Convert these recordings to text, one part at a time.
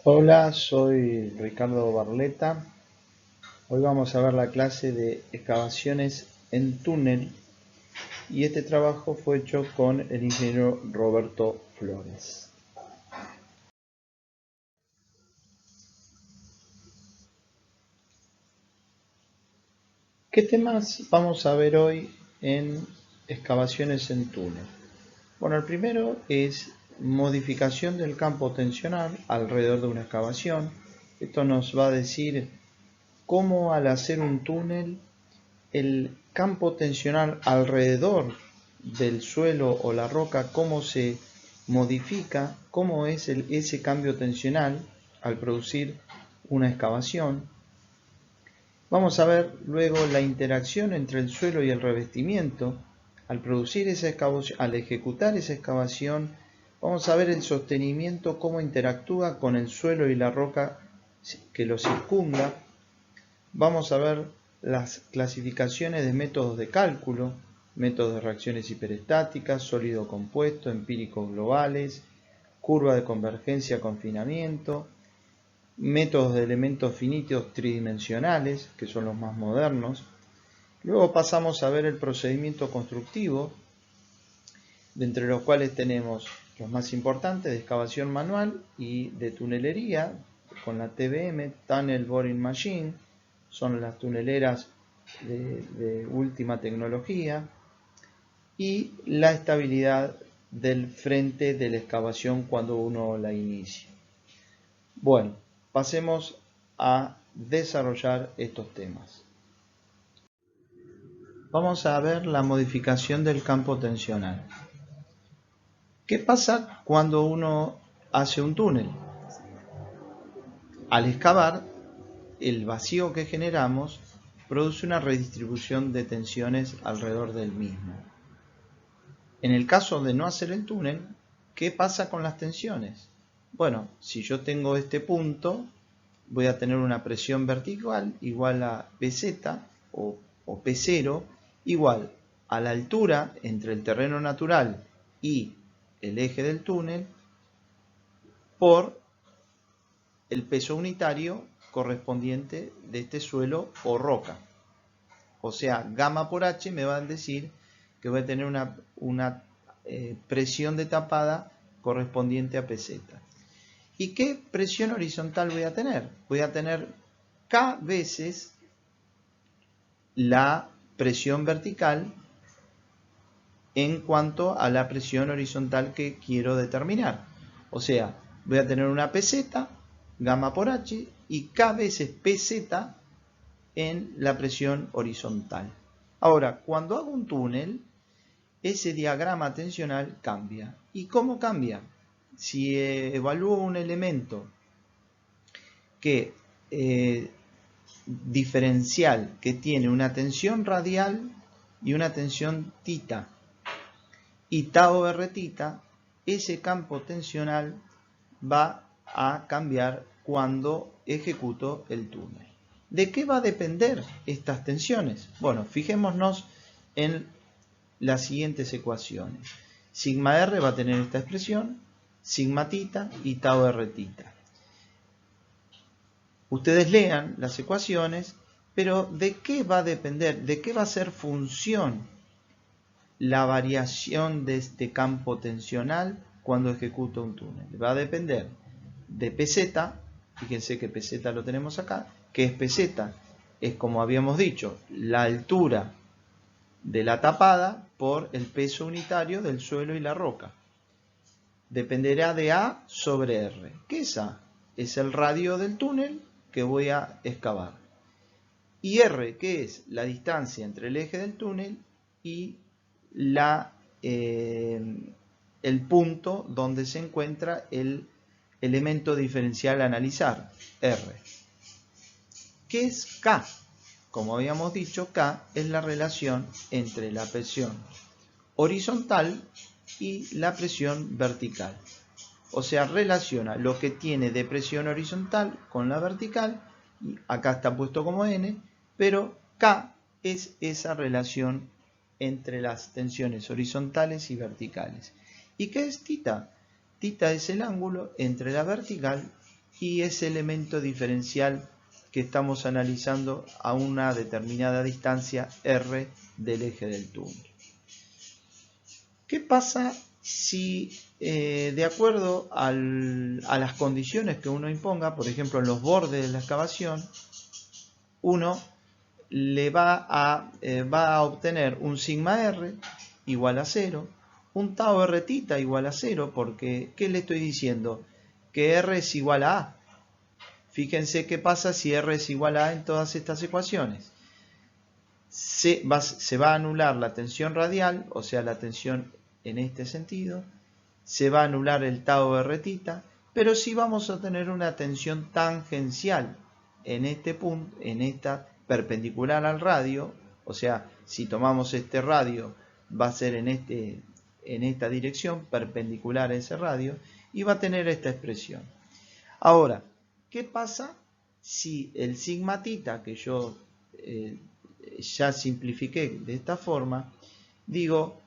Hola, soy Ricardo Barleta. Hoy vamos a ver la clase de excavaciones en túnel y este trabajo fue hecho con el ingeniero Roberto Flores. ¿Qué temas vamos a ver hoy en excavaciones en túnel? Bueno, el primero es modificación del campo tensional alrededor de una excavación. Esto nos va a decir cómo al hacer un túnel el campo tensional alrededor del suelo o la roca, cómo se modifica, cómo es ese cambio tensional al producir una excavación. Vamos a ver luego la interacción entre el suelo y el revestimiento. Al producir esa excavación, al ejecutar esa excavación, vamos a ver el sostenimiento, cómo interactúa con el suelo y la roca que lo circunda. Vamos a ver las clasificaciones de métodos de cálculo, métodos de reacciones hiperestáticas, sólido compuesto, empíricos globales, curva de convergencia confinamiento, métodos de elementos finitos tridimensionales, que son los más modernos. Luego pasamos a ver el procedimiento constructivo, de entre los cuales tenemos los más importantes de excavación manual y de tunelería, con la TBM, Tunnel Boring Machine, son las tuneleras de última tecnología, y la estabilidad del frente de la excavación cuando uno la inicia. Bueno, pasemos a desarrollar estos temas. Vamos a ver la modificación del campo tensional. ¿Qué pasa cuando uno hace un túnel? Al excavar, el vacío que generamos produce una redistribución de tensiones alrededor del mismo. En el caso de no hacer el túnel, ¿qué pasa con las tensiones? Bueno, si yo tengo este punto, voy a tener una presión vertical igual a Pz o P0 igual a la altura entre el terreno natural y el eje del túnel por el peso unitario correspondiente de este suelo o roca. O sea, gamma por H me va a decir que voy a tener una presión de tapada correspondiente a Pz. ¿Y qué presión horizontal voy a tener? Voy a tener K veces la presión vertical en cuanto a la presión horizontal que quiero determinar. O sea, voy a tener una Pz, gamma por H, y K veces Pz en la presión horizontal. Ahora, cuando hago un túnel, ese diagrama tensional cambia. ¿Y cómo cambia? Si evalúo un elemento que diferencial que tiene una tensión radial y una tensión tita y tau r tita, ese campo tensional va a cambiar cuando ejecuto el túnel. ¿De qué va a depender estas tensiones? Bueno, fijémonos en las siguientes ecuaciones. Sigma r va a tener esta expresión, sigma tita y tau r tita. Ustedes lean las ecuaciones, pero ¿de qué va a depender? ¿De qué va a ser función la variación de este campo tensional cuando ejecuto un túnel? Va a depender de Pz, fíjense que Pz lo tenemos acá, que es Pz, es como habíamos dicho, la altura de la tapada por el peso unitario del suelo y la roca. Dependerá de A sobre R. ¿Qué es A? Es el radio del túnel que voy a excavar. Y R, que es la distancia entre el eje del túnel y el punto donde se encuentra el elemento diferencial a analizar, R. ¿Qué es K? Como habíamos dicho, K es la relación entre la presión horizontal y la presión vertical. O sea, relaciona lo que tiene de presión horizontal con la vertical, y acá está puesto como N, pero K es esa relación entre las tensiones horizontales y verticales. ¿Y qué es tita? Tita es el ángulo entre la vertical y ese elemento diferencial que estamos analizando a una determinada distancia R del eje del túnel. ¿Qué pasa si de acuerdo a las condiciones que uno imponga, por ejemplo en los bordes de la excavación, uno le va a obtener un sigma R igual a 0, un tau R tita igual a 0, porque ¿qué le estoy diciendo? Que R es igual a A. Fíjense qué pasa si R es igual a A en todas estas ecuaciones. Se va a anular la tensión radial, o sea la tensión en este sentido, se va a anular el tau R tita, pero sí vamos a tener una tensión tangencial en este punto, en esta perpendicular al radio, o sea, si tomamos este radio va a ser en esta dirección, perpendicular a ese radio, y va a tener esta expresión. Ahora, ¿qué pasa si el sigma tita, que yo ya simplifiqué de esta forma, digo,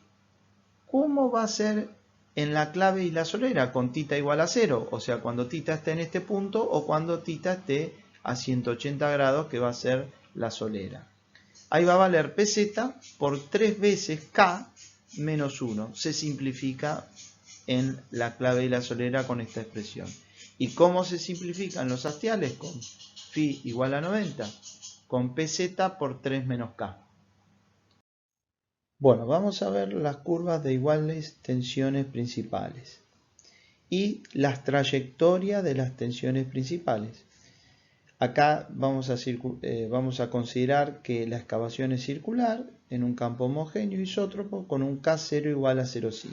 ¿cómo va a ser en la clave y la solera con tita igual a 0? O sea, cuando tita esté en este punto o cuando tita esté a 180 grados, que va a ser la solera. Ahí va a valer pz por 3 veces k menos 1. Se simplifica en la clave y la solera con esta expresión. ¿Y cómo se simplifican los hastiales? Con phi igual a 90, con pz por 3 menos k. Bueno, vamos a ver las curvas de iguales tensiones principales y las trayectorias de las tensiones principales. Acá vamos a considerar que la excavación es circular en un campo homogéneo isótropo con un K0 igual a 0,5.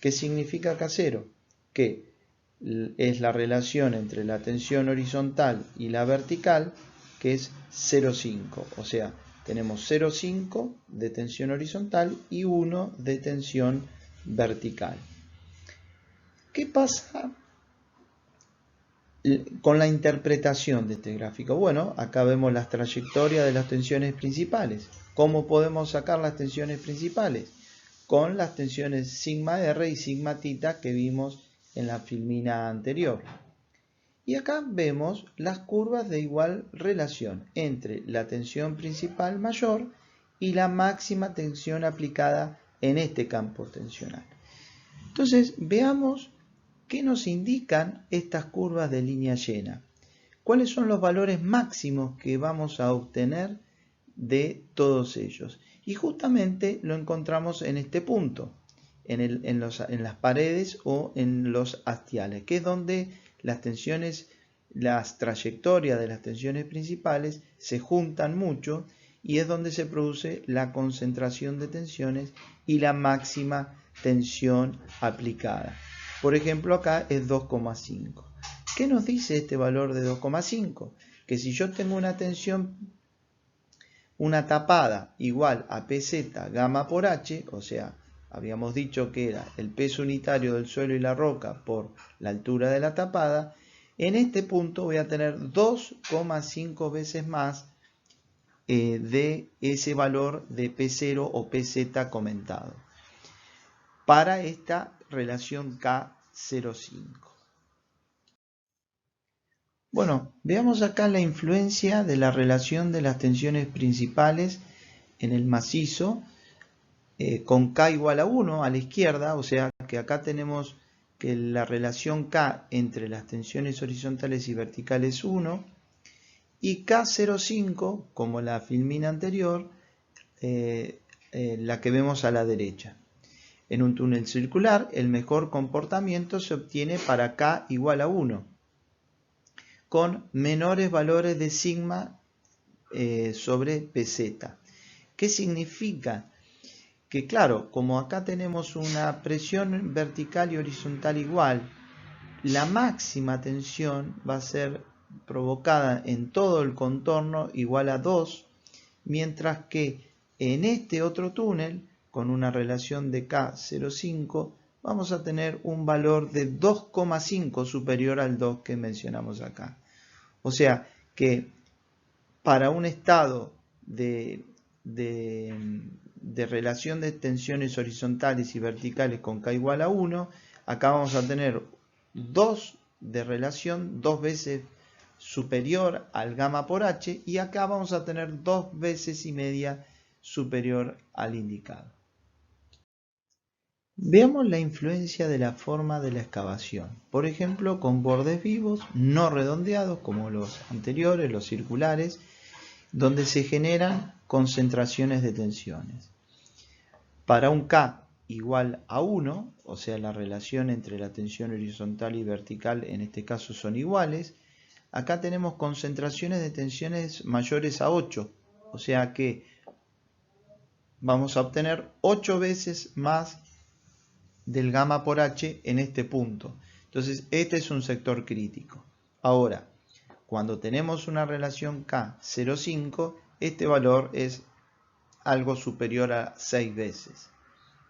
¿Qué significa K0? Que es la relación entre la tensión horizontal y la vertical, que es 0,5. O sea, tenemos 0,5 de tensión horizontal y 1 de tensión vertical. ¿Qué pasa con la interpretación de este gráfico? Bueno, acá vemos las trayectorias de las tensiones principales. ¿Cómo podemos sacar las tensiones principales? Con las tensiones sigma R y sigma tita que vimos en la filmina anterior. Y acá vemos las curvas de igual relación entre la tensión principal mayor y la máxima tensión aplicada en este campo tensional. Entonces, veamos ¿qué nos indican estas curvas de línea llena? ¿Cuáles son los valores máximos que vamos a obtener de todos ellos? Y justamente lo encontramos en este punto, en las paredes o en los hastiales, que es donde las tensiones, las trayectorias de las tensiones principales se juntan mucho y es donde se produce la concentración de tensiones y la máxima tensión aplicada. Por ejemplo, acá es 2,5. ¿Qué nos dice este valor de 2,5? Que si yo tengo una tensión, una tapada igual a pz gamma por h, o sea, habíamos dicho que era el peso unitario del suelo y la roca por la altura de la tapada, en este punto voy a tener 2,5 veces más de ese valor de P0 o PZ comentado para esta relación K05. Bueno, veamos acá la influencia de la relación de las tensiones principales en el macizo con K igual a 1 a la izquierda, o sea que acá tenemos que la relación K entre las tensiones horizontales y verticales es 1, y K05, como la filmina anterior, la que vemos a la derecha. En un túnel circular, el mejor comportamiento se obtiene para K igual a 1, con menores valores de sigma sobre pz. ¿Qué significa? Que claro, como acá tenemos una presión vertical y horizontal igual, la máxima tensión va a ser provocada en todo el contorno igual a 2, mientras que en este otro túnel, con una relación de K05, vamos a tener un valor de 2,5 superior al 2 que mencionamos acá. O sea que para un estado de relación de tensiones horizontales y verticales con K igual a 1, acá vamos a tener 2 de relación 2 veces superior al gamma por h, y acá vamos a tener 2 veces y media superior al indicado. Veamos la influencia de la forma de la excavación, por ejemplo con bordes vivos no redondeados como los anteriores, los circulares, donde se generan concentraciones de tensiones. Para un K igual a 1, o sea la relación entre la tensión horizontal y vertical en este caso son iguales, acá tenemos concentraciones de tensiones mayores a 8, o sea que vamos a obtener 8 veces más del gamma por h en este punto. Entonces este es un sector crítico. Ahora, cuando tenemos una relación K 0,5, este valor es algo superior a 6 veces.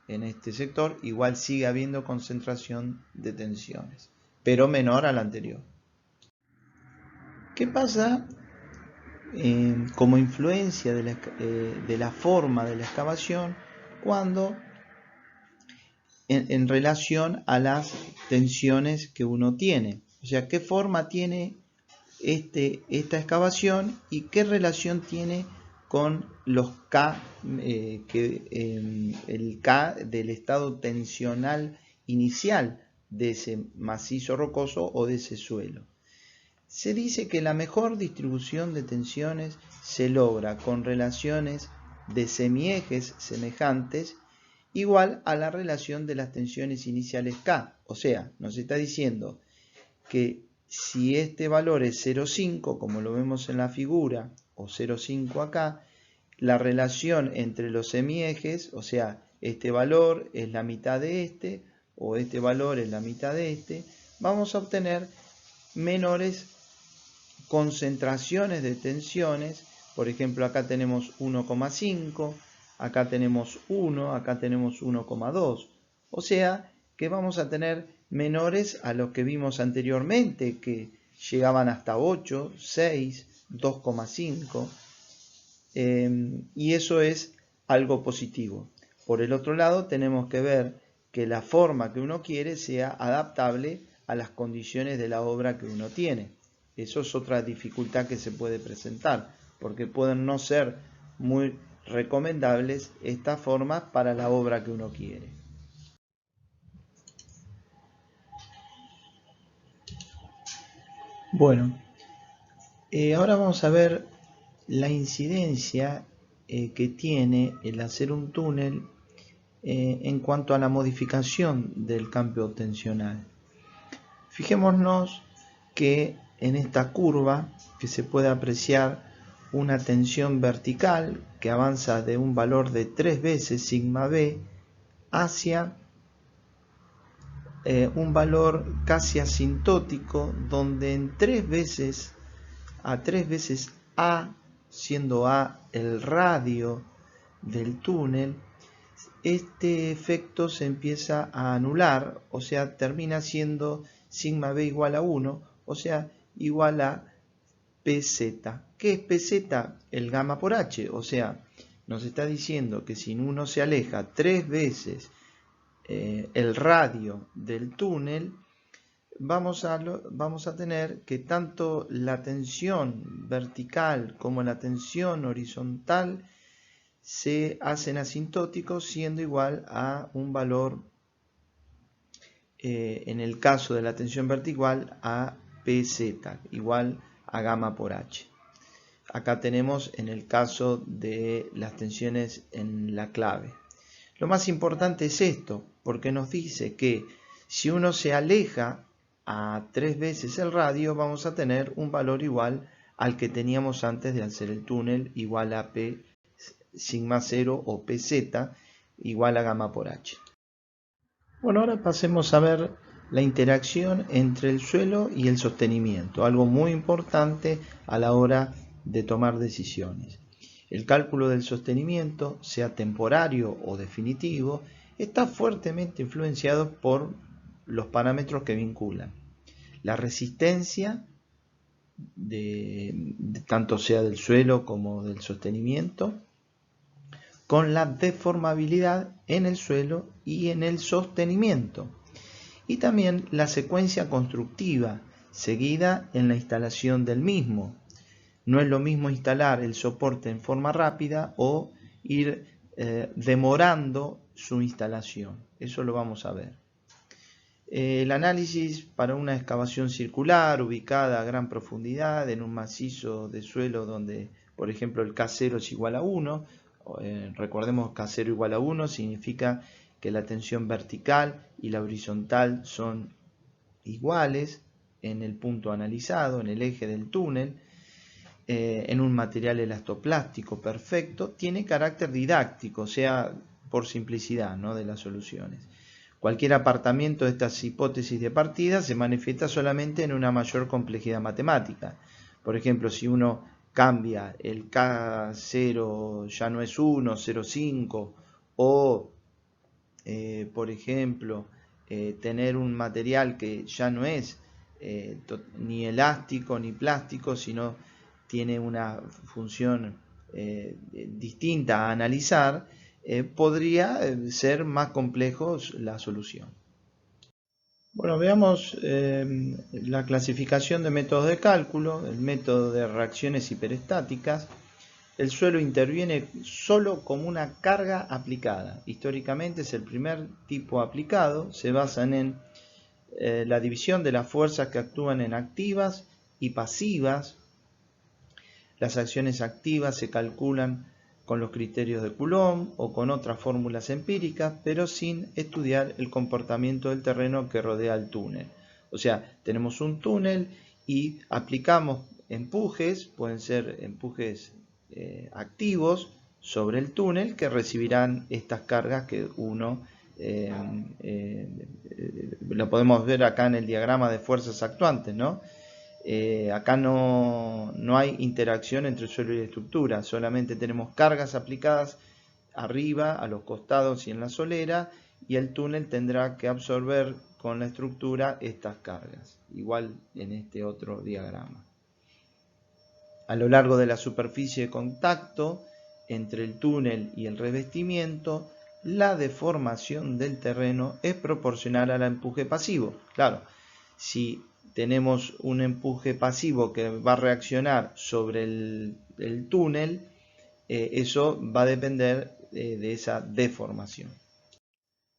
En este sector igual sigue habiendo concentración de tensiones, pero menor a la anterior. ¿Qué pasa como influencia de la forma de la excavación cuando en relación a las tensiones que uno tiene? O sea, ¿qué forma tiene esta excavación y qué relación tiene con los K, el K del estado tensional inicial de ese macizo rocoso o de ese suelo? Se dice que la mejor distribución de tensiones se logra con relaciones de semiejes semejantes igual a la relación de las tensiones iniciales K. O sea, nos está diciendo que si este valor es 0,5, como lo vemos en la figura, o 0,5 acá, la relación entre los semiejes, o sea, este valor es la mitad de este, o este valor es la mitad de este, vamos a obtener menores concentraciones de tensiones. Por ejemplo, acá tenemos 1,5, acá tenemos 1, acá tenemos 1,2. O sea que vamos a tener menores a los que vimos anteriormente, que llegaban hasta 8, 6, 2,5. Y eso es algo positivo. Por el otro lado, tenemos que ver que la forma que uno quiere sea adaptable a las condiciones de la obra que uno tiene. Eso es otra dificultad que se puede presentar, porque pueden no ser muy recomendables estas formas para la obra que uno quiere. Bueno, ahora vamos a ver la incidencia que tiene el hacer un túnel en cuanto a la modificación del campo tensional. Fijémonos que en esta curva que se puede apreciar una tensión vertical que avanza de un valor de 3 veces sigma b hacia un valor casi asintótico, donde en 3 veces A, siendo A el radio del túnel, este efecto se empieza a anular, o sea, termina siendo sigma b igual a 1, o sea, igual a pz. ¿Qué es pz? El gamma por h, o sea, nos está diciendo que si uno se aleja 3 veces el radio del túnel, vamos a tener que tanto la tensión vertical como la tensión horizontal se hacen asintóticos, siendo igual a un valor, en el caso de la tensión vertical, a pz, igual a gamma por h. Acá tenemos en el caso de las tensiones en la clave. Lo más importante es esto, porque nos dice que si uno se aleja a 3 veces el radio, vamos a tener un valor igual al que teníamos antes de hacer el túnel, igual a P sigma 0 o pz igual a gamma por h. Bueno, ahora pasemos a ver la interacción entre el suelo y el sostenimiento, algo muy importante a la hora de tomar decisiones. El cálculo del sostenimiento, sea temporario o definitivo, está fuertemente influenciado por los parámetros que vinculan la resistencia, tanto sea del suelo como del sostenimiento, con la deformabilidad en el suelo y en el sostenimiento. y también la secuencia constructiva seguida en la instalación del mismo. No es lo mismo instalar el soporte en forma rápida o ir demorando su instalación. Eso lo vamos a ver. El análisis para una excavación circular ubicada a gran profundidad en un macizo de suelo donde, por ejemplo, el K0 es igual a 1. Recordemos que K0 igual a 1 significa que la tensión vertical y la horizontal son iguales en el punto analizado, en el eje del túnel, en un material elastoplástico perfecto, tiene carácter didáctico, o sea, por simplicidad, ¿no?, de las soluciones. Cualquier apartamiento de estas hipótesis de partida se manifiesta solamente en una mayor complejidad matemática. Por ejemplo, si uno cambia el K0 ya no es 1, 0,5, o por ejemplo, tener un material que ya no es ni elástico ni plástico, sino tiene una función distinta a analizar, podría ser más complejo la solución. Bueno, veamos la clasificación de métodos de cálculo, el método de reacciones hiperestáticas. El suelo interviene solo como una carga aplicada. Históricamente es el primer tipo aplicado. Se basan en la división de las fuerzas que actúan en activas y pasivas. Las acciones activas se calculan con los criterios de Coulomb o con otras fórmulas empíricas, pero sin estudiar el comportamiento del terreno que rodea el túnel. O sea, tenemos un túnel y aplicamos empujes, pueden ser empujes activos sobre el túnel que recibirán estas cargas que uno lo podemos ver acá en el diagrama de fuerzas actuantes, ¿no? Acá no hay interacción entre el suelo y la estructura, solamente tenemos cargas aplicadas arriba, a los costados y en la solera, y el túnel tendrá que absorber con la estructura estas cargas, igual en este otro diagrama. A lo largo de la superficie de contacto entre el túnel y el revestimiento, la deformación del terreno es proporcional al empuje pasivo. Claro, si tenemos un empuje pasivo que va a reaccionar sobre el túnel, eso va a depender de esa deformación.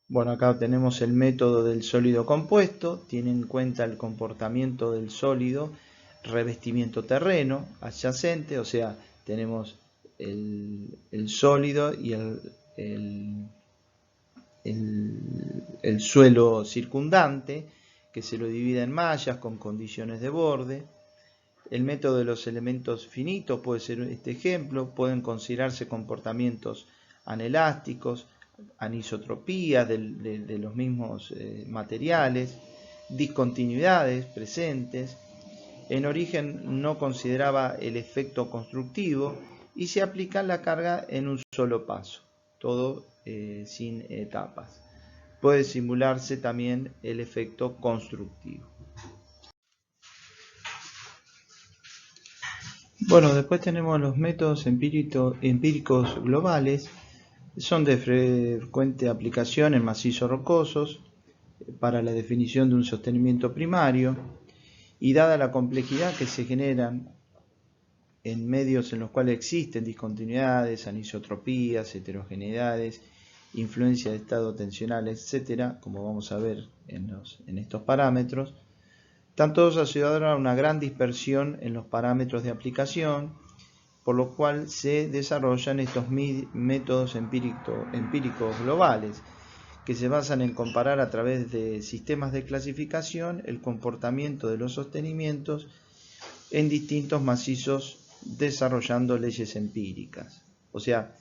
Bueno, acá tenemos el método del sólido compuesto, tiene en cuenta el comportamiento del sólido, revestimiento terreno adyacente, o sea, tenemos el sólido y el suelo circundante, que se lo divide en mallas con condiciones de borde. El método de los elementos finitos puede ser este ejemplo, pueden considerarse comportamientos anelásticos, anisotropías de los mismos materiales, discontinuidades presentes. En origen no consideraba el efecto constructivo y se aplica la carga en un solo paso, todo sin etapas. Puede simularse también el efecto constructivo. Bueno, después tenemos los métodos empíricos globales. Son de frecuente aplicación en macizos rocosos para la definición de un sostenimiento primario, y dada la complejidad que se generan en medios en los cuales existen discontinuidades, anisotropías, heterogeneidades, influencia de estado tensional, etc., como vamos a ver en estos parámetros, están todos asociados a una gran dispersión en los parámetros de aplicación, por lo cual se desarrollan estos métodos empíricos globales, que se basan en comparar a través de sistemas de clasificación el comportamiento de los sostenimientos en distintos macizos desarrollando leyes empíricas. O sea,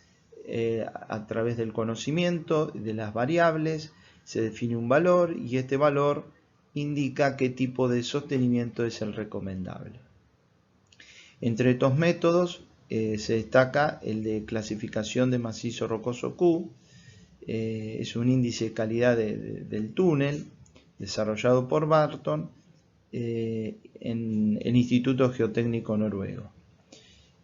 a través del conocimiento de las variables se define un valor y este valor indica qué tipo de sostenimiento es el recomendable. Entre estos métodos se destaca el de clasificación de macizo rocoso Q. Es un índice de calidad del túnel desarrollado por Barton en el Instituto Geotécnico Noruego.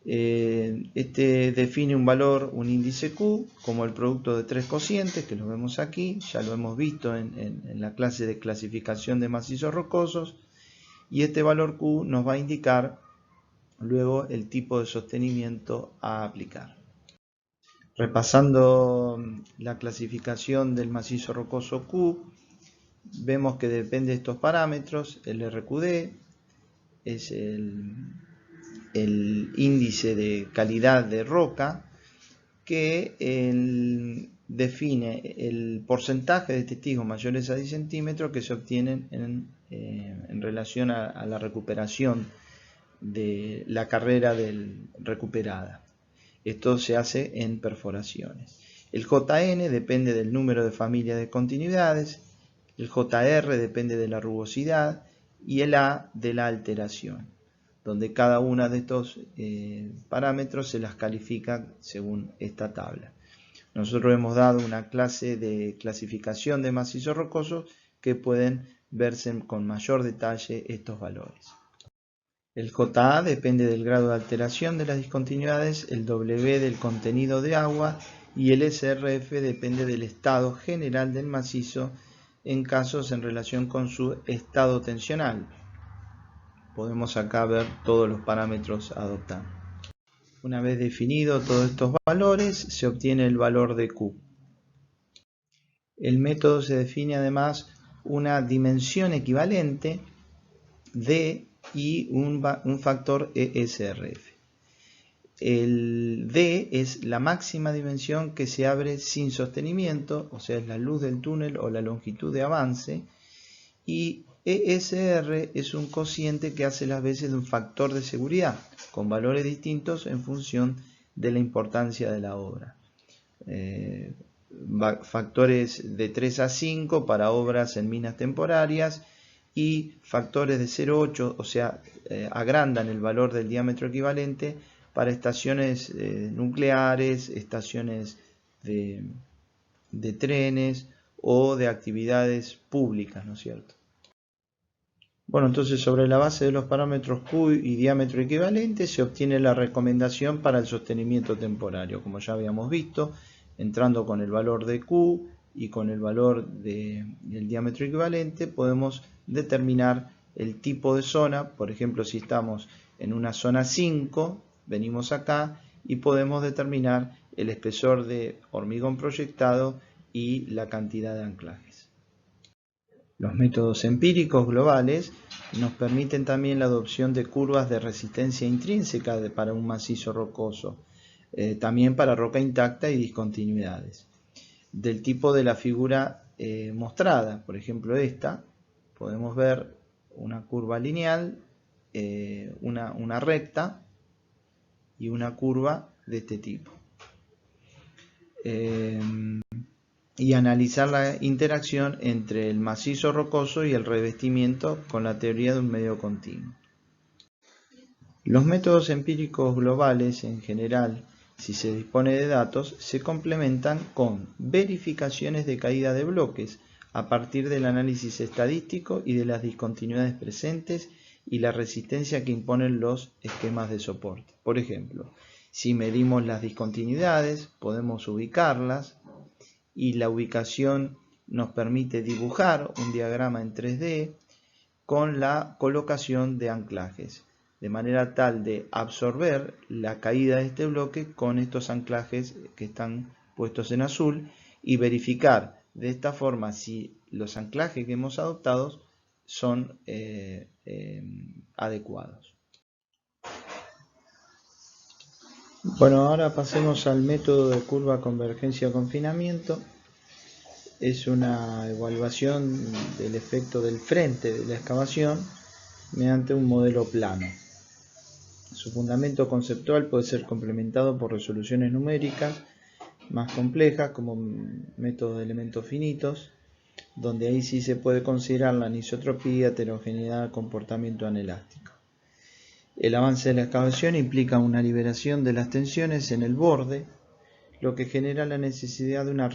Este define un valor, un índice Q, como el producto de tres cocientes, que lo vemos aquí, ya lo hemos visto en la clase de clasificación de macizos rocosos, y este valor Q nos va a indicar luego el tipo de sostenimiento a aplicar. Repasando la clasificación del macizo rocoso Q, vemos que depende de estos parámetros. El RQD es el índice de calidad de roca, que define el porcentaje de testigos mayores a 10 centímetros que se obtienen en relación a la recuperación de la carrera recuperada. Esto se hace en perforaciones. El JN depende del número de familias de continuidades, el JR depende de la rugosidad y el A de la alteración, donde cada uno de estos parámetros se las califica según esta tabla. Nosotros hemos dado una clase de clasificación de macizos rocosos que pueden verse con mayor detalle estos valores. El JA depende del grado de alteración de las discontinuidades, el W del contenido de agua y el SRF depende del estado general del macizo en casos en relación con su estado tensional. Podemos acá ver todos los parámetros a adoptar. Una vez definido todos estos valores, se obtiene el valor de Q. El método se define además una dimensión equivalente D y un factor ESRF. El D es la máxima dimensión que se abre sin sostenimiento, o sea, es la luz del túnel o la longitud de avance, y ESR es un cociente que hace las veces de un factor de seguridad, con valores distintos en función de la importancia de la obra. Factores de 3 a 5 para obras en minas temporarias y factores de 0,8, o sea, agrandan el valor del diámetro equivalente para estaciones nucleares, estaciones de trenes o de actividades públicas, ¿no es cierto? Bueno, entonces sobre la base de los parámetros Q y diámetro equivalente se obtiene la recomendación para el sostenimiento temporario, como ya habíamos visto, entrando con el valor de Q y con el valor del diámetro equivalente podemos determinar el tipo de zona. Por ejemplo, si estamos en una zona 5, venimos acá y podemos determinar el espesor de hormigón proyectado y la cantidad de anclajes. Los métodos empíricos globales nos permiten también la adopción de curvas de resistencia intrínseca para un macizo rocoso, también para roca intacta y discontinuidades. Del tipo de la figura mostrada, por ejemplo esta, podemos ver una curva lineal, una recta y una curva de este tipo. Y analizar la interacción entre el macizo rocoso y el revestimiento con la teoría de un medio continuo. Los métodos empíricos globales en general, si se dispone de datos, se complementan con verificaciones de caída de bloques a partir del análisis estadístico y de las discontinuidades presentes y la resistencia que imponen los esquemas de soporte. Por ejemplo, si medimos las discontinuidades, podemos ubicarlas, y la ubicación nos permite dibujar un diagrama en 3D con la colocación de anclajes, de manera tal de absorber la caída de este bloque con estos anclajes que están puestos en azul y verificar de esta forma si los anclajes que hemos adoptado son adecuados. Bueno, ahora pasemos al método de curva convergencia-confinamiento. Es una evaluación del efecto del frente de la excavación mediante un modelo plano. Su fundamento conceptual puede ser complementado por resoluciones numéricas más complejas como método de elementos finitos, donde ahí sí se puede considerar la anisotropía, heterogeneidad, comportamiento anelástico. El avance de la excavación implica una liberación de las tensiones en el borde, lo que genera la necesidad de una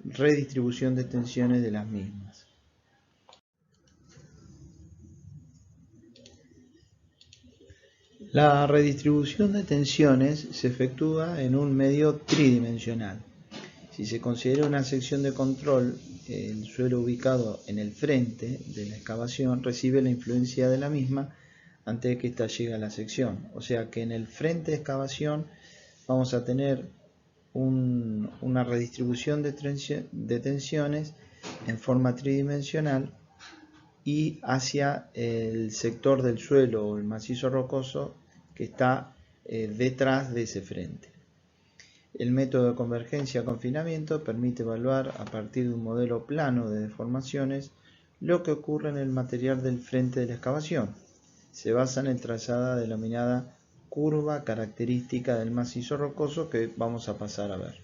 redistribución de tensiones de las mismas. La redistribución de tensiones se efectúa en un medio tridimensional. Si se considera una sección de control, el suelo ubicado en el frente de la excavación recibe la influencia de la misma antes de que ésta llegue a la sección. O sea que en el frente de excavación vamos a tener una redistribución de tensiones en forma tridimensional y hacia el sector del suelo o el macizo rocoso que está detrás de ese frente. El método de convergencia-confinamiento permite evaluar a partir de un modelo plano de deformaciones lo que ocurre en el material del frente de la excavación. Se basa en el trazado denominada curva característica del macizo rocoso que vamos a pasar a ver.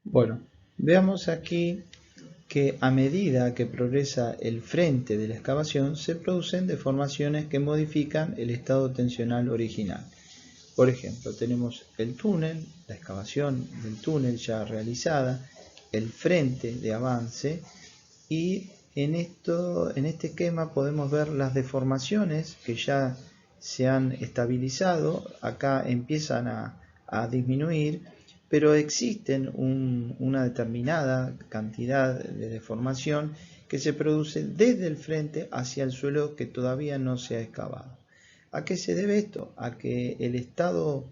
Bueno, veamos aquí que a medida que progresa el frente de la excavación se producen deformaciones que modifican el estado tensional original. Por ejemplo, tenemos el túnel, la excavación del túnel ya realizada, el frente de avance y en este esquema podemos ver las deformaciones que ya se han estabilizado, acá empiezan a disminuir, pero existen una determinada cantidad de deformación que se produce desde el frente hacia el suelo que todavía no se ha excavado. ¿A qué se debe esto? A que el estado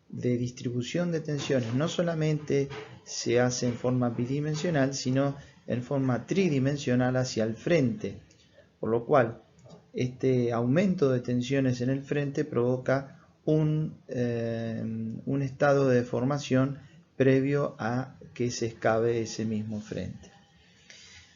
de distribución de tensiones no solamente se hace en forma bidimensional, sino en forma tridimensional hacia el frente, por lo cual este aumento de tensiones en el frente provoca un estado de deformación previo a que se excave ese mismo frente.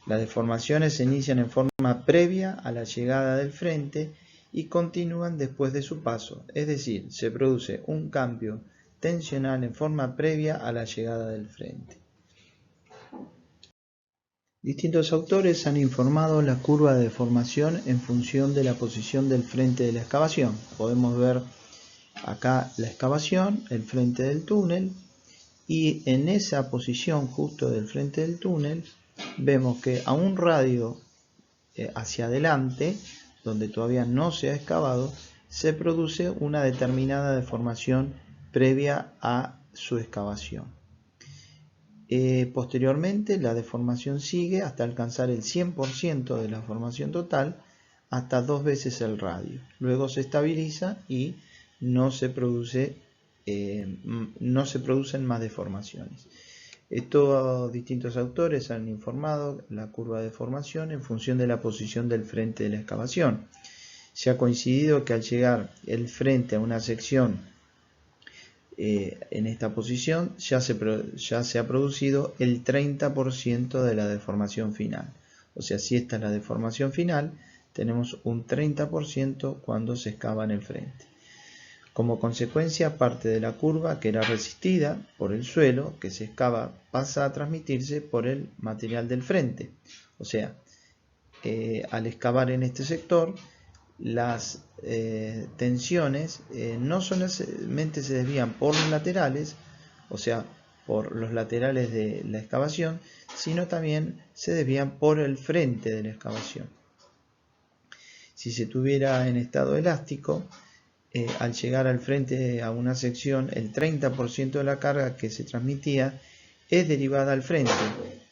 Las deformaciones se inician en forma previa a la llegada del frente y continúan después de su paso, es decir, se produce un cambio tensional en forma previa a la llegada del frente. Distintos autores han informado la curva de deformación en función de la posición del frente de la excavación. Podemos ver acá la excavación, el frente del túnel, y en esa posición justo del frente del túnel vemos que a un radio hacia adelante, donde todavía no se ha excavado, se produce una determinada deformación previa a su excavación. Posteriormente la deformación sigue hasta alcanzar el 100% de la formación total, hasta 2 veces el radio. Luego se estabiliza y no se producen más deformaciones. Estos distintos autores han informado la curva de deformación en función de la posición del frente de la excavación. Se ha coincidido que al llegar el frente a una sección en esta posición ya se ha producido el 30% de la deformación final. O sea, si esta es la deformación final, tenemos un 30% cuando se excava en el frente. Como consecuencia, parte de la curva que era resistida por el suelo que se excava pasa a transmitirse por el material del frente. O sea, al excavar en este sector, las tensiones no solamente se desvían por los laterales, o sea, por los laterales de la excavación, sino también se desvían por el frente de la excavación. Si se tuviera en estado elástico, al llegar al frente a una sección, el 30% de la carga que se transmitía es derivada al frente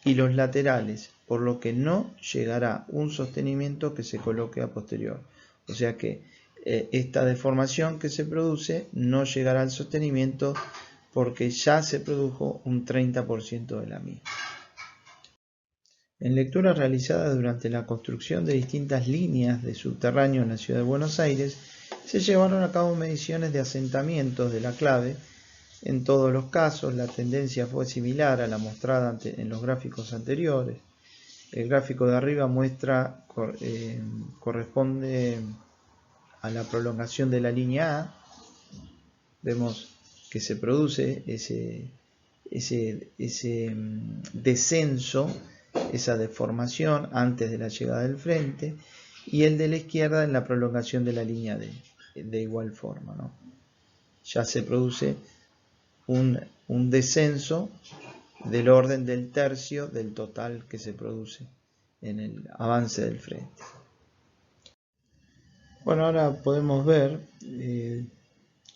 y los laterales, por lo que no llegará un sostenimiento que se coloque a posterior. O sea que esta deformación que se produce no llegará al sostenimiento porque ya se produjo un 30% de la misma. En lecturas realizadas durante la construcción de distintas líneas de subterráneo en la ciudad de Buenos Aires, se llevaron a cabo mediciones de asentamientos de la clave. En todos los casos, la tendencia fue similar a la mostrada en los gráficos anteriores. El gráfico de arriba corresponde a la prolongación de la línea A. Vemos que se produce ese descenso, esa deformación antes de la llegada del frente, y el de la izquierda en la prolongación de la línea D, de igual forma, ¿no? Ya se produce un descenso del orden del tercio del total que se produce en el avance del frente. Bueno, ahora podemos ver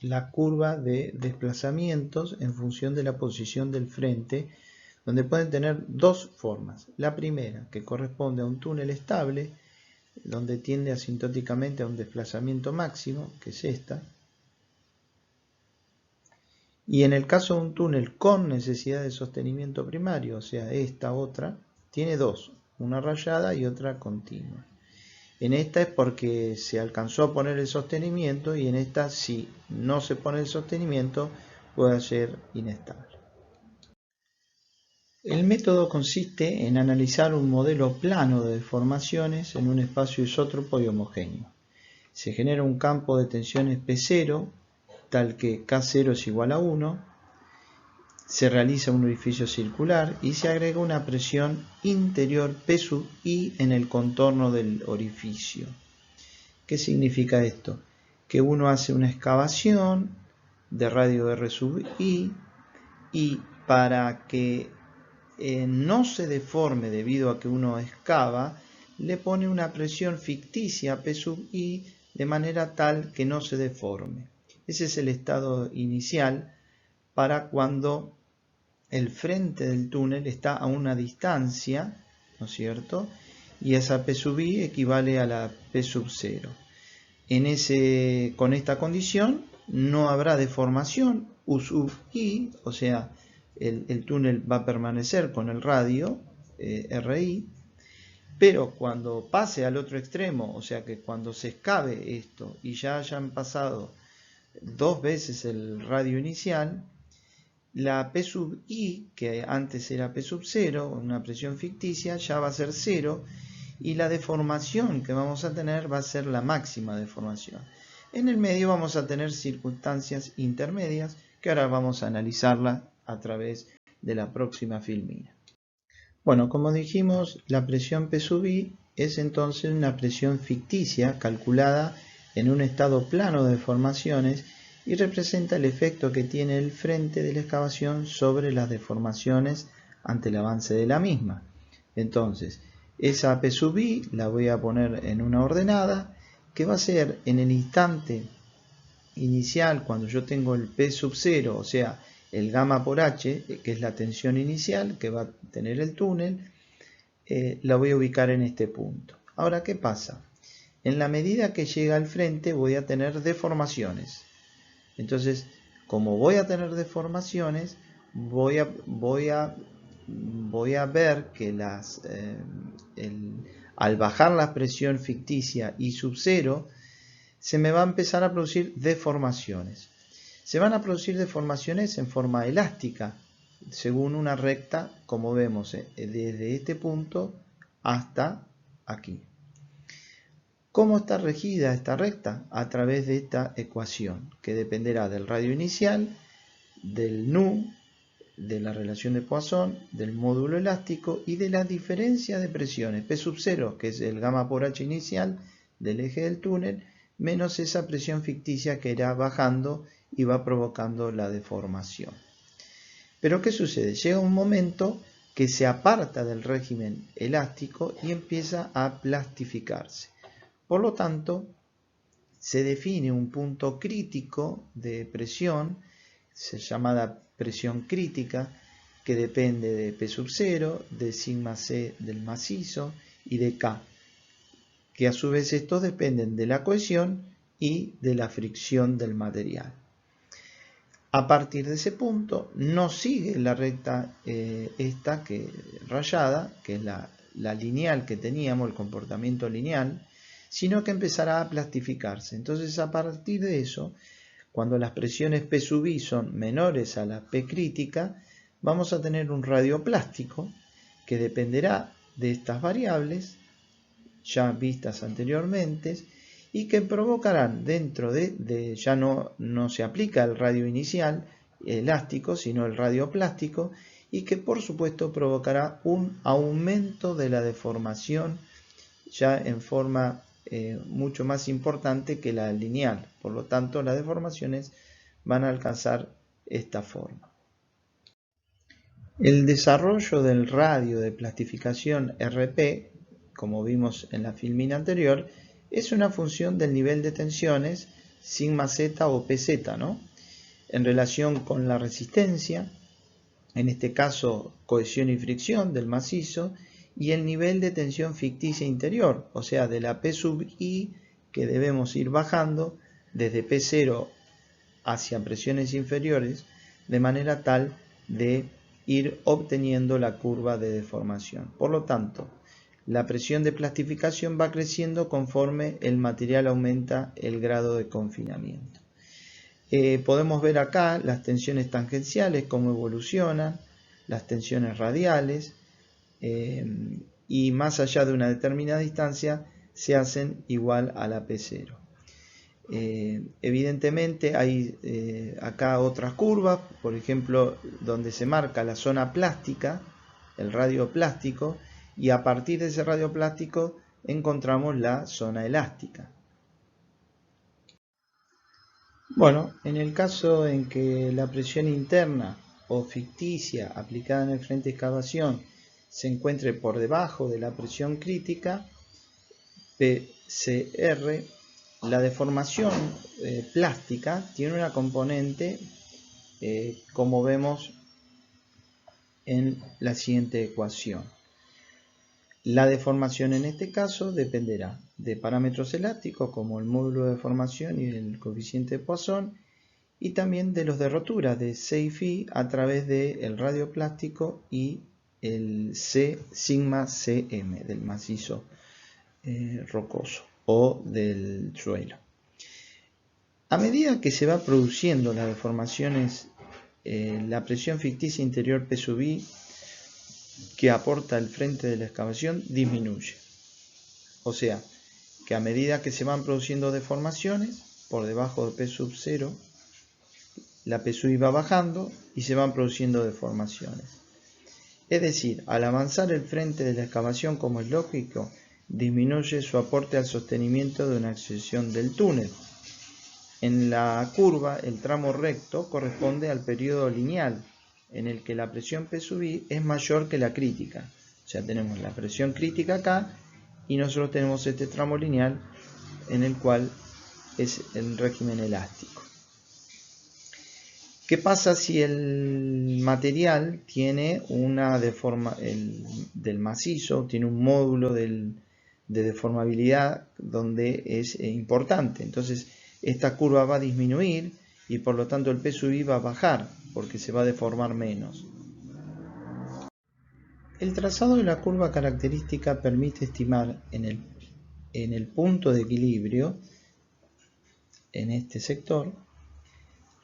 la curva de desplazamientos en función de la posición del frente, donde pueden tener dos formas. La primera, que corresponde a un túnel estable, donde tiende asintóticamente a un desplazamiento máximo, que es esta. Y en el caso de un túnel con necesidad de sostenimiento primario, o sea, esta otra, tiene dos, una rayada y otra continua. En esta es porque se alcanzó a poner el sostenimiento, y en esta, si no se pone el sostenimiento, puede ser inestable. El método consiste en analizar un modelo plano de deformaciones en un espacio isótropo y homogéneo. Se genera un campo de tensiones P0, tal que K0 es igual a 1, se realiza un orificio circular y se agrega una presión interior P sub I en el contorno del orificio. ¿Qué significa esto? Que uno hace una excavación de radio R sub I, y para que no se deforme debido a que uno excava, le pone una presión ficticia P sub I de manera tal que no se deforme. Ese es el estado inicial para cuando el frente del túnel está a una distancia, ¿no es cierto? Y esa P sub I equivale a la P sub 0. Con esta condición no habrá deformación U sub I, o sea, el túnel va a permanecer con el radio RI, pero cuando pase al otro extremo, o sea que cuando se excave esto y ya hayan pasado dos veces el radio inicial, la P sub I, que antes era P sub 0, una presión ficticia, ya va a ser 0, y la deformación que vamos a tener va a ser la máxima deformación. En el medio vamos a tener circunstancias intermedias, que ahora vamos a analizarlas a través de la próxima filmina. Bueno, como dijimos, la presión P sub I es entonces una presión ficticia calculada en un estado plano de deformaciones, y representa el efecto que tiene el frente de la excavación sobre las deformaciones ante el avance de la misma. Entonces, esa P sub I la voy a poner en una ordenada que va a ser en el instante inicial, cuando yo tengo el P sub 0, o sea, el gamma por H, que es la tensión inicial que va a tener el túnel, la voy a ubicar en este punto. Ahora, ¿qué pasa? En la medida que llega al frente voy a tener deformaciones. Entonces, como voy a tener deformaciones, voy a ver que al bajar la presión ficticia I sub 0, se me va a empezar a producir deformaciones. Se van a producir deformaciones en forma elástica, según una recta, como vemos, desde este punto hasta aquí. ¿Cómo está regida esta recta? A través de esta ecuación, que dependerá del radio inicial, del nu, de la relación de Poisson, del módulo elástico y de la diferencia de presiones P sub 0, que es el gamma por H inicial del eje del túnel, menos esa presión ficticia que irá bajando y va provocando la deformación. Pero ¿qué sucede? Llega un momento que se aparta del régimen elástico y empieza a plastificarse. Por lo tanto, se define un punto crítico de presión, llamada presión crítica, que depende de P sub 0, de sigma C del macizo y de K, que a su vez estos dependen de la cohesión y de la fricción del material. A partir de ese punto no sigue la recta rayada, que es la lineal que teníamos, el comportamiento lineal, sino que empezará a plastificarse. Entonces, a partir de eso, cuando las presiones P sub I son menores a la P crítica, vamos a tener un radio plástico que dependerá de estas variables ya vistas anteriormente, y que provocarán dentro ya no se aplica el radio inicial elástico, sino el radio plástico, y que por supuesto provocará un aumento de la deformación ya en forma mucho más importante que la lineal. Por lo tanto, las deformaciones van a alcanzar esta forma. El desarrollo del radio de plastificación RP, como vimos en la filmina anterior, es una función del nivel de tensiones sigma z o pz, ¿no? En relación con la resistencia, en este caso cohesión y fricción del macizo, y el nivel de tensión ficticia interior, o sea, de la P sub I que debemos ir bajando desde P0 hacia presiones inferiores, de manera tal de ir obteniendo la curva de deformación. Por lo tanto, la presión de plastificación va creciendo conforme el material aumenta el grado de confinamiento. Podemos ver acá las tensiones tangenciales, cómo evolucionan, las tensiones radiales, y más allá de una determinada distancia se hacen igual a la P0. Evidentemente hay acá otras curvas, por ejemplo, donde se marca la zona plástica, el radio plástico, y a partir de ese radio plástico encontramos la zona elástica. Bueno, en el caso en que la presión interna o ficticia aplicada en el frente de excavación se encuentre por debajo de la presión crítica, PCR, la deformación plástica tiene una componente como vemos en la siguiente ecuación. La deformación en este caso dependerá de parámetros elásticos como el módulo de deformación y el coeficiente de Poisson, y también de los de rotura de C y Φ a través del radio plástico y el C sigma Cm del macizo rocoso o del suelo. A medida que se va produciendo las deformaciones, la presión ficticia interior P sub I que aporta el frente de la excavación disminuye. O sea, que a medida que se van produciendo deformaciones por debajo de P sub 0, la P sub I va bajando y se van produciendo deformaciones. Es decir, al avanzar el frente de la excavación, como es lógico, disminuye su aporte al sostenimiento de una accesión del túnel. En la curva, el tramo recto corresponde al periodo lineal, en el que la presión P sub I es mayor que la crítica. O sea, tenemos la presión crítica acá y nosotros tenemos este tramo lineal en el cual es el régimen elástico. ¿Qué pasa si el material tiene una del macizo, tiene un módulo de deformabilidad donde es importante? Entonces, esta curva va a disminuir y por lo tanto el P sub I va a bajar porque se va a deformar menos. El trazado de la curva característica permite estimar en el punto de equilibrio, en este sector,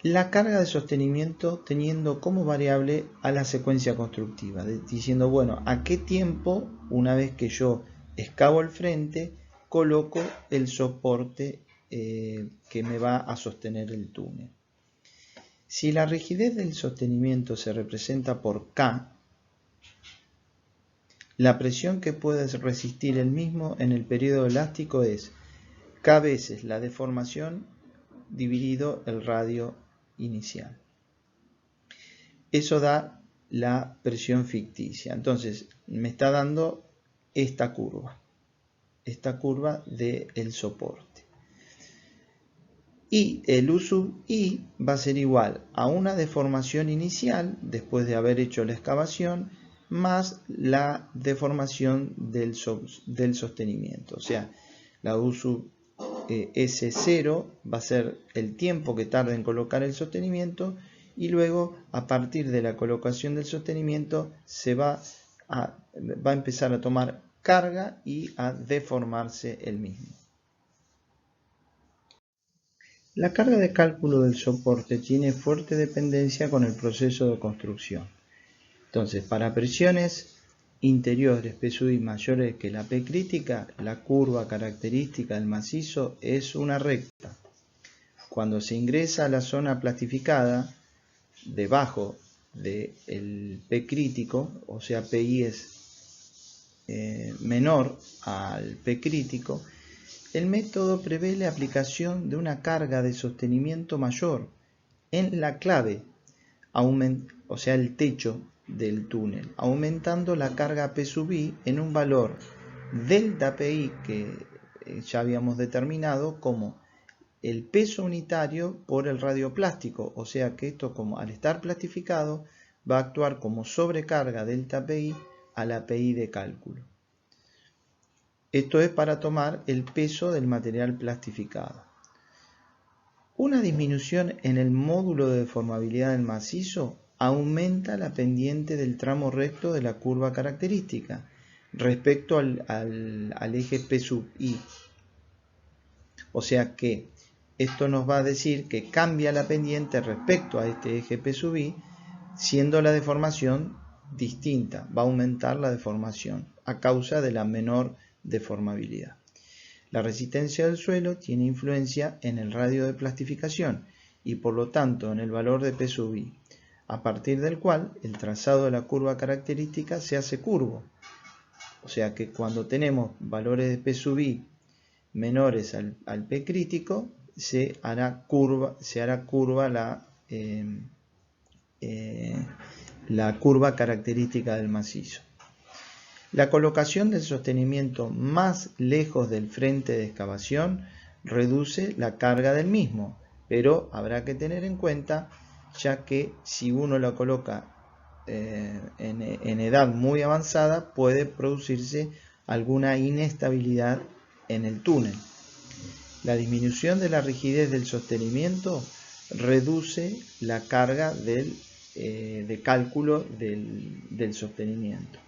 la carga de sostenimiento teniendo como variable a la secuencia constructiva, diciendo, bueno, a qué tiempo, una vez que yo excavo el frente, coloco el soporte que me va a sostener el túnel. Si la rigidez del sostenimiento se representa por K, la presión que puede resistir el mismo en el periodo elástico es K veces la deformación dividido el radio inicial. Eso da la presión ficticia. Entonces me está dando esta curva del soporte. Y el U sub I va a ser igual a una deformación inicial después de haber hecho la excavación más la deformación del sostenimiento. O sea, la U sub S0 va a ser el tiempo que tarda en colocar el sostenimiento, y luego a partir de la colocación del sostenimiento se va a empezar a tomar carga y a deformarse el mismo. La carga de cálculo del soporte tiene fuerte dependencia con el proceso de construcción. Entonces, para presiones interiores P sub I mayores que la P crítica, la curva característica del macizo es una recta. Cuando se ingresa a la zona plastificada, debajo del P crítico, o sea PI es menor al P crítico, el método prevé la aplicación de una carga de sostenimiento mayor en la clave, o sea el techo del túnel, aumentando la carga P sub I en un valor delta PI, que ya habíamos determinado como el peso unitario por el radio plástico, o sea que esto, como al estar plastificado, va a actuar como sobrecarga delta PI a la PI de cálculo. Esto es para tomar el peso del material plastificado. Una disminución en el módulo de deformabilidad del macizo aumenta la pendiente del tramo recto de la curva característica respecto al eje P sub I. O sea que esto nos va a decir que cambia la pendiente respecto a este eje P sub I, siendo la deformación distinta. Va a aumentar la deformación a causa de la menor deformabilidad. La resistencia del suelo tiene influencia en el radio de plastificación y por lo tanto en el valor de P sub I, a partir del cual el trazado de la curva característica se hace curvo. O sea que cuando tenemos valores de P sub I menores al P crítico, se hará curva la curva característica del macizo. La colocación del sostenimiento más lejos del frente de excavación reduce la carga del mismo, pero habrá que tener en cuenta, ya que si uno la coloca en edad muy avanzada, puede producirse alguna inestabilidad en el túnel. La disminución de la rigidez del sostenimiento reduce la carga de cálculo del sostenimiento.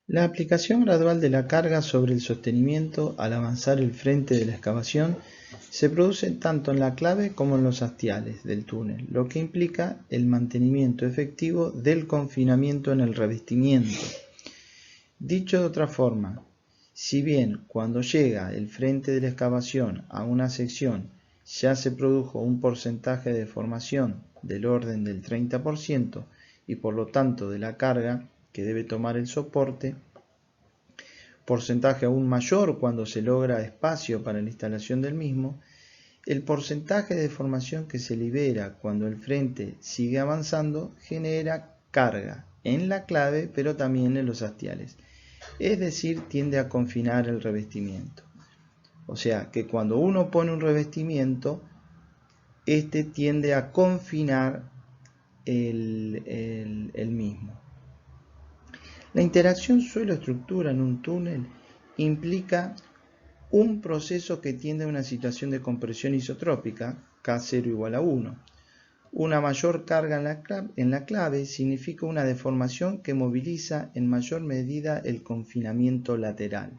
La aplicación gradual de la carga sobre el sostenimiento al avanzar el frente de la excavación se produce tanto en la clave como en los hastiales del túnel, lo que implica el mantenimiento efectivo del confinamiento en el revestimiento. Dicho de otra forma, si bien cuando llega el frente de la excavación a una sección ya se produjo un porcentaje de deformación del orden del 30% y por lo tanto de la carga que debe tomar el soporte, porcentaje aún mayor cuando se logra espacio para la instalación del mismo, el porcentaje de deformación que se libera cuando el frente sigue avanzando genera carga en la clave pero también en los hastiales, es decir, tiende a confinar el revestimiento. O sea que cuando uno pone un revestimiento, este tiende a confinar el mismo. La interacción suelo-estructura en un túnel implica un proceso que tiende a una situación de compresión isotrópica, K0 igual a 1. Una mayor carga en la clave significa una deformación que moviliza en mayor medida el confinamiento lateral.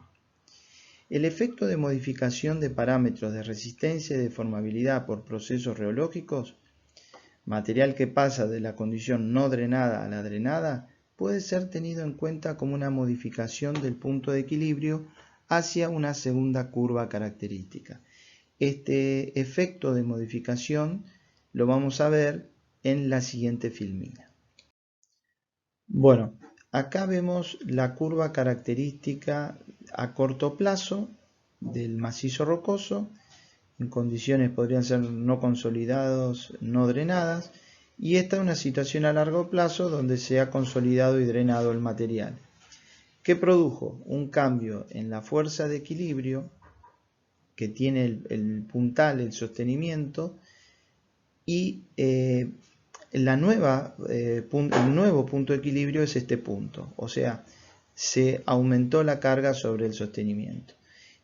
El efecto de modificación de parámetros de resistencia y deformabilidad por procesos reológicos, material que pasa de la condición no drenada a la drenada, puede ser tenido en cuenta como una modificación del punto de equilibrio hacia una segunda curva característica. Este efecto de modificación lo vamos a ver en la siguiente filmina. Bueno, acá vemos la curva característica a corto plazo del macizo rocoso, en condiciones podrían ser no consolidados, no drenadas, y esta es una situación a largo plazo donde se ha consolidado y drenado el material, que produjo un cambio en la fuerza de equilibrio que tiene el puntal, el sostenimiento, y el nuevo punto de equilibrio es este punto, o sea, se aumentó la carga sobre el sostenimiento.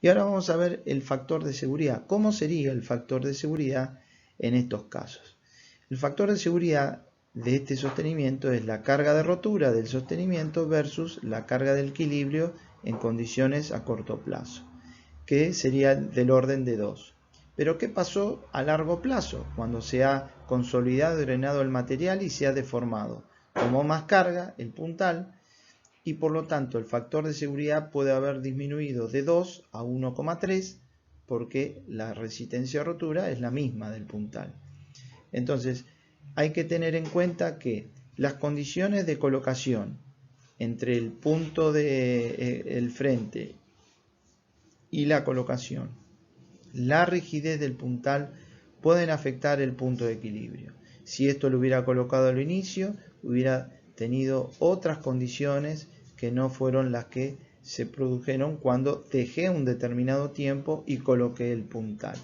Y ahora vamos a ver el factor de seguridad. ¿Cómo sería el factor de seguridad en estos casos? El factor de seguridad de este sostenimiento es la carga de rotura del sostenimiento versus la carga del equilibrio en condiciones a corto plazo, que sería del orden de 2. Pero ¿qué pasó a largo plazo? Cuando se ha consolidado y drenado el material y se ha deformado. Tomó más carga el puntal y por lo tanto el factor de seguridad puede haber disminuido de 2 a 1,3 porque la resistencia a rotura es la misma del puntal. Entonces hay que tener en cuenta que las condiciones de colocación entre el punto del frente y la colocación, la rigidez del puntal pueden afectar el punto de equilibrio. Si esto lo hubiera colocado al inicio, hubiera tenido otras condiciones que no fueron las que se produjeron cuando dejé un determinado tiempo y coloqué el puntal.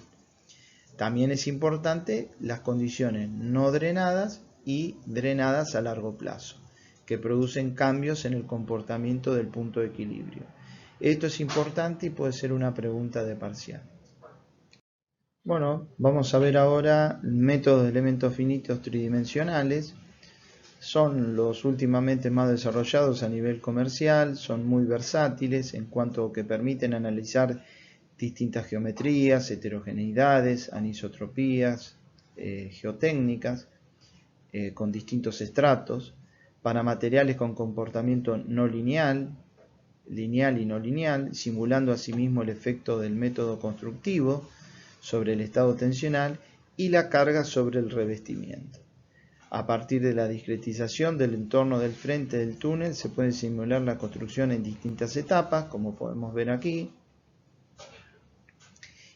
También es importante las condiciones no drenadas y drenadas a largo plazo, que producen cambios en el comportamiento del punto de equilibrio. Esto es importante y puede ser una pregunta de parcial. Bueno, vamos a ver ahora métodos de elementos finitos tridimensionales. Son los últimamente más desarrollados a nivel comercial, son muy versátiles en cuanto que permiten analizar distintas geometrías, heterogeneidades, anisotropías, geotécnicas, con distintos estratos, para materiales con comportamiento no lineal, lineal y no lineal, simulando asimismo el efecto del método constructivo sobre el estado tensional y la carga sobre el revestimiento. A partir de la discretización del entorno del frente del túnel se puede simular la construcción en distintas etapas, como podemos ver aquí,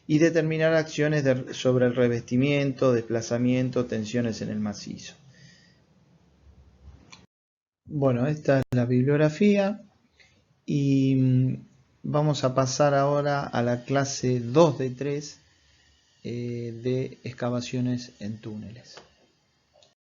y determinar acciones sobre el revestimiento, desplazamiento, tensiones en el macizo. Bueno, esta es la bibliografía y vamos a pasar ahora a la clase 2 de 3 de excavaciones en túneles.